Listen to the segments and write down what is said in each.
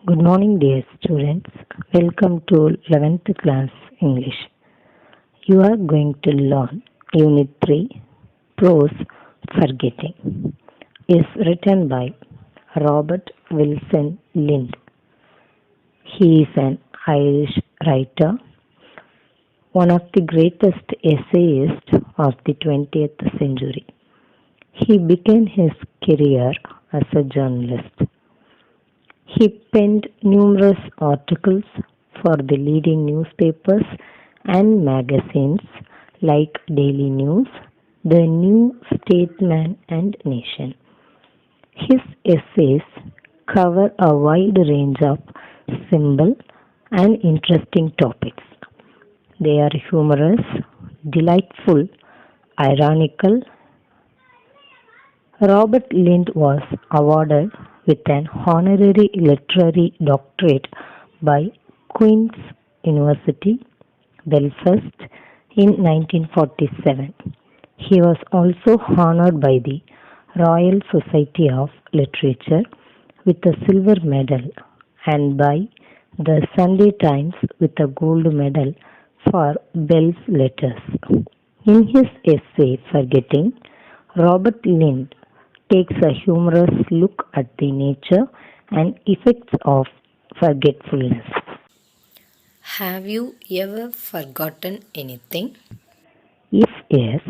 Good morning, dear students. Welcome to 11th class English. You are going to learn Unit 3 Prose Forgetting. Is written by Robert Wilson Lind. He is an Irish writer, one of the greatest essayists of the 20th century. He began his career as a journalist. He penned numerous articles for the leading newspapers and magazines like Daily News, The New Statesman, and Nation. His essays cover a wide range of simple and interesting topics. They are humorous, delightful, ironical. Robert Lind was awarded with an honorary literary doctorate by Queen's University, Belfast in 1947. He was also honored by the Royal Society of Literature with a silver medal and by the Sunday Times with a gold medal for Bell's Letters. In his essay Forgetting, Robert Lind takes a humorous look at the nature and effects of forgetfulness. Have you ever forgotten anything? If yes,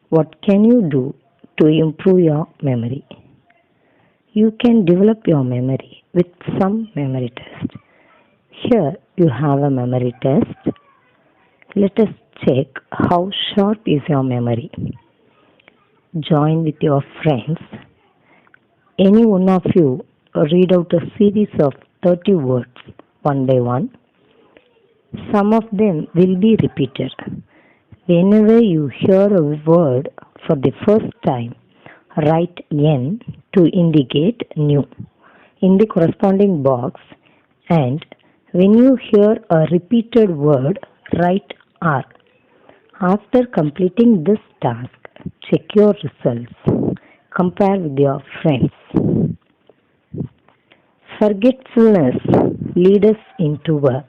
what can you do to improve your memory? You can develop your memory with some memory test. Here you have a memory test. Let us check how sharp is your memory. Join with your friends. Any one of you read out a series of 30 words one by one. Some of them will be repeated. Whenever you hear a word for the first time, write N to indicate new in the corresponding box, and when you hear a repeated word, write R. After completing this task, check your results. Compare with your friends. Forgetfulness leads us into a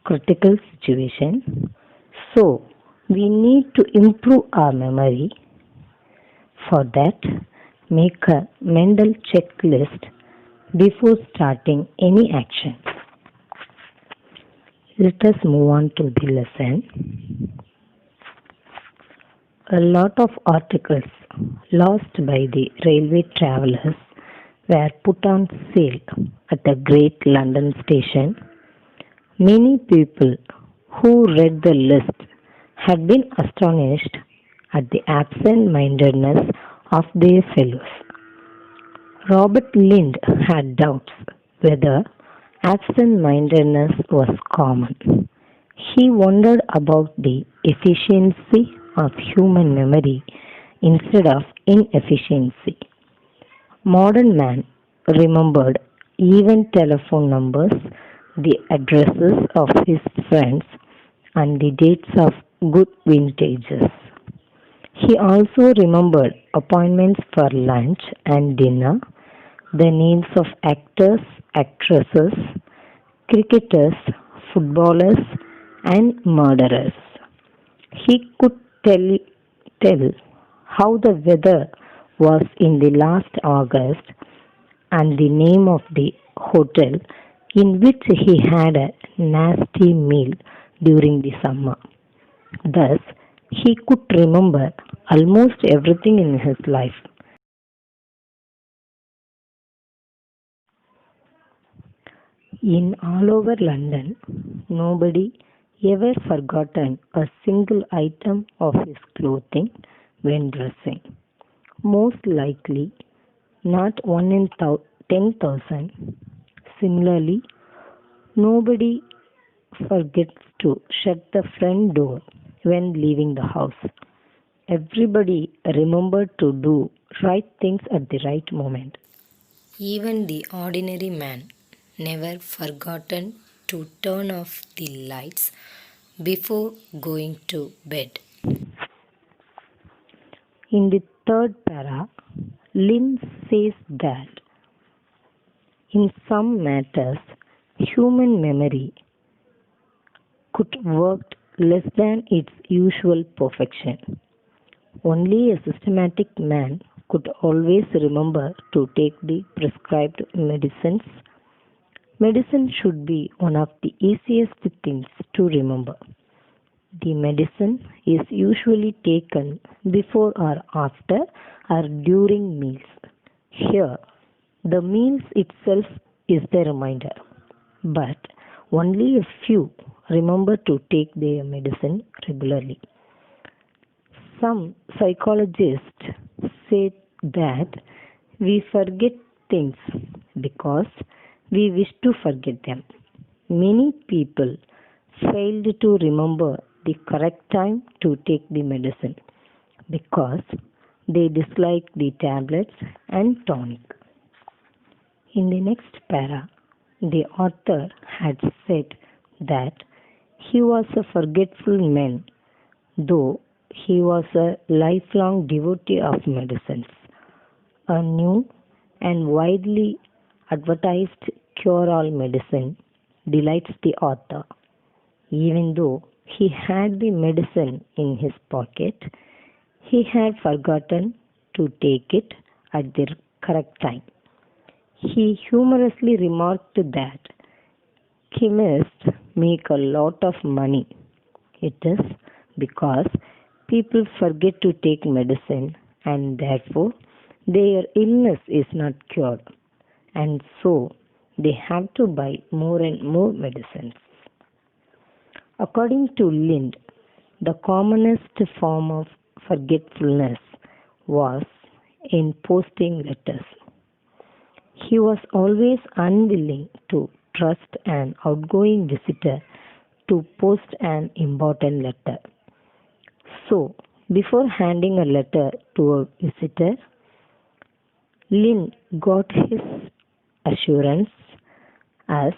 critical situation. So, we need to improve our memory. For that, make a mental checklist before starting any action. Let us move on to the lesson. A lot of articles lost by the railway travellers were put on sale at the Great London Station. Many people who read the list had been astonished at the absent-mindedness of their fellows. Robert Lind had doubts whether absent-mindedness was common. He wondered about the efficiency of human memory instead of inefficiency. Modern man remembered even telephone numbers, the addresses of his friends, and the dates of good vintages. He also remembered appointments for lunch and dinner, the names of actors, actresses, cricketers, footballers, and murderers. He could tell how the weather was in the last August and the name of the hotel in which he had a nasty meal during the summer. Thus, he could remember almost everything in his life. In all over London, nobody ever forgotten a single item of his clothing when dressing. Most likely, not one in 10,000. Similarly, nobody forgets to shut the front door when leaving the house. Everybody remembered to do right things at the right moment. Even the ordinary man never forgotten to turn off the lights before going to bed. In the third para, Lynn says that in some matters Human memory could work less than its usual perfection. Only a systematic man could always remember to take the prescribed medicines. Medicine should be one of the easiest things to remember. The medicine is usually taken before or after or during meals. Here, the meals itself is the reminder, but only a few remember to take their medicine regularly. Some psychologists say that we forget things because we wish to forget them. Many people failed to remember the correct time to take the medicine because they dislike the tablets and tonic. In the next para, the author had said that he was a forgetful man, though he was a lifelong devotee of medicines. A new and widely advertised cure-all medicine delights the author. Even though he had the medicine in his pocket, he had forgotten to take it at the correct time. He humorously remarked that chemists make a lot of money. It is because people forget to take medicine and therefore their illness is not cured, and so they have to buy more and more medicines. According to Lind, the commonest form of forgetfulness was in posting letters. He was always unwilling to trust an outgoing visitor to post an important letter. So, before handing a letter to a visitor, Lin got his assurance as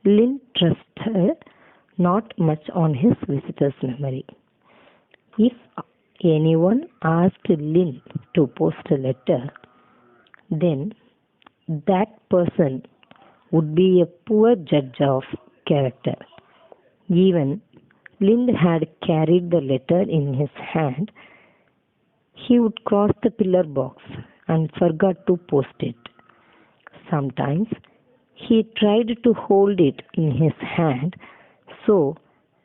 Lin trusted not much on his visitor's memory. If anyone asked Lin to post a letter, then that person would be a poor judge of character. Even Lind had carried the letter in his hand. He would cross the pillar box and forgot to post it. Sometimes he tried to hold it in his hand, so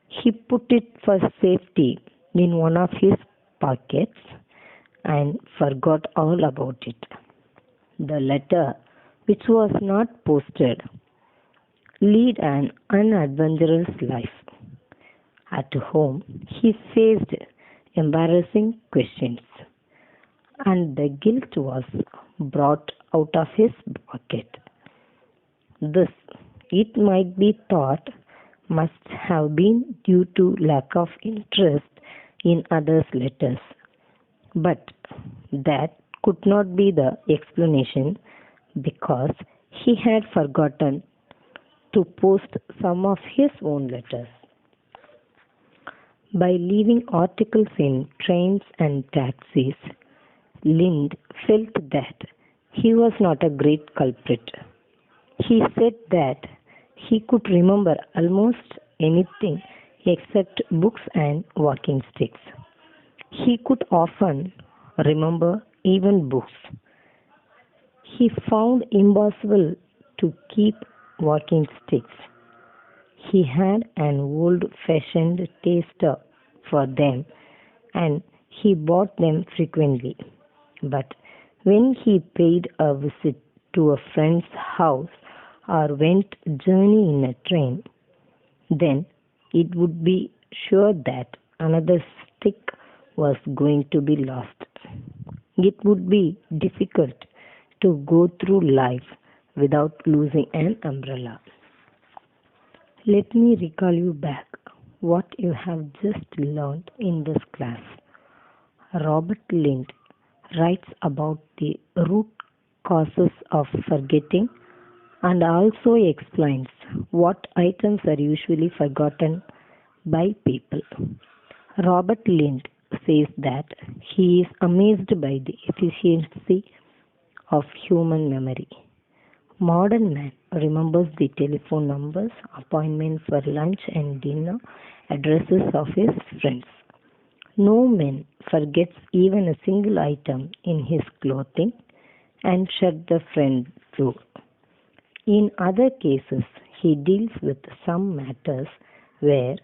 he put it for safety in one of his pockets and forgot all about it. The letter, which was not posted, led an unadventurous life. At home, he faced embarrassing questions, and the guilt was brought out of his pocket. This, it might be thought, must have been due to lack of interest in others' letters. But that could not be the explanation because he had forgotten to post some of his own letters. By leaving articles in trains and taxis, Lind felt that he was not a great culprit. He said that he could remember almost anything except books and walking sticks. He could often remember even books. He found impossible to keep walking sticks. He had an old-fashioned taste for them and he bought them frequently. But when he paid a visit to a friend's house or went journey in a train, then it would be sure that another stick was going to be lost. It would be difficult to go through life without losing an umbrella. Let me recall you back what you have just learned in this class. Robert Lind writes about the root causes of forgetting and also explains what items are usually forgotten by people. Robert Lind says that he is amazed by the efficiency of human memory. Modern man remembers the telephone numbers, appointments for lunch and dinner, addresses of his friends. No man forgets even a single item in his clothing and shut the front door. In other cases, he deals with some matters where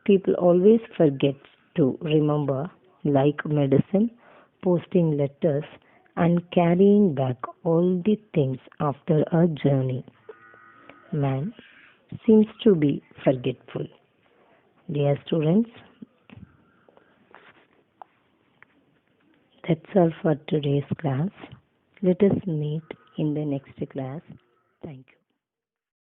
people always forget to remember, like medicine, posting letters, and carrying back all the things after a journey. Man seems to be forgetful. Dear students, that's all for today's class. Let us meet in the next class. Thank you.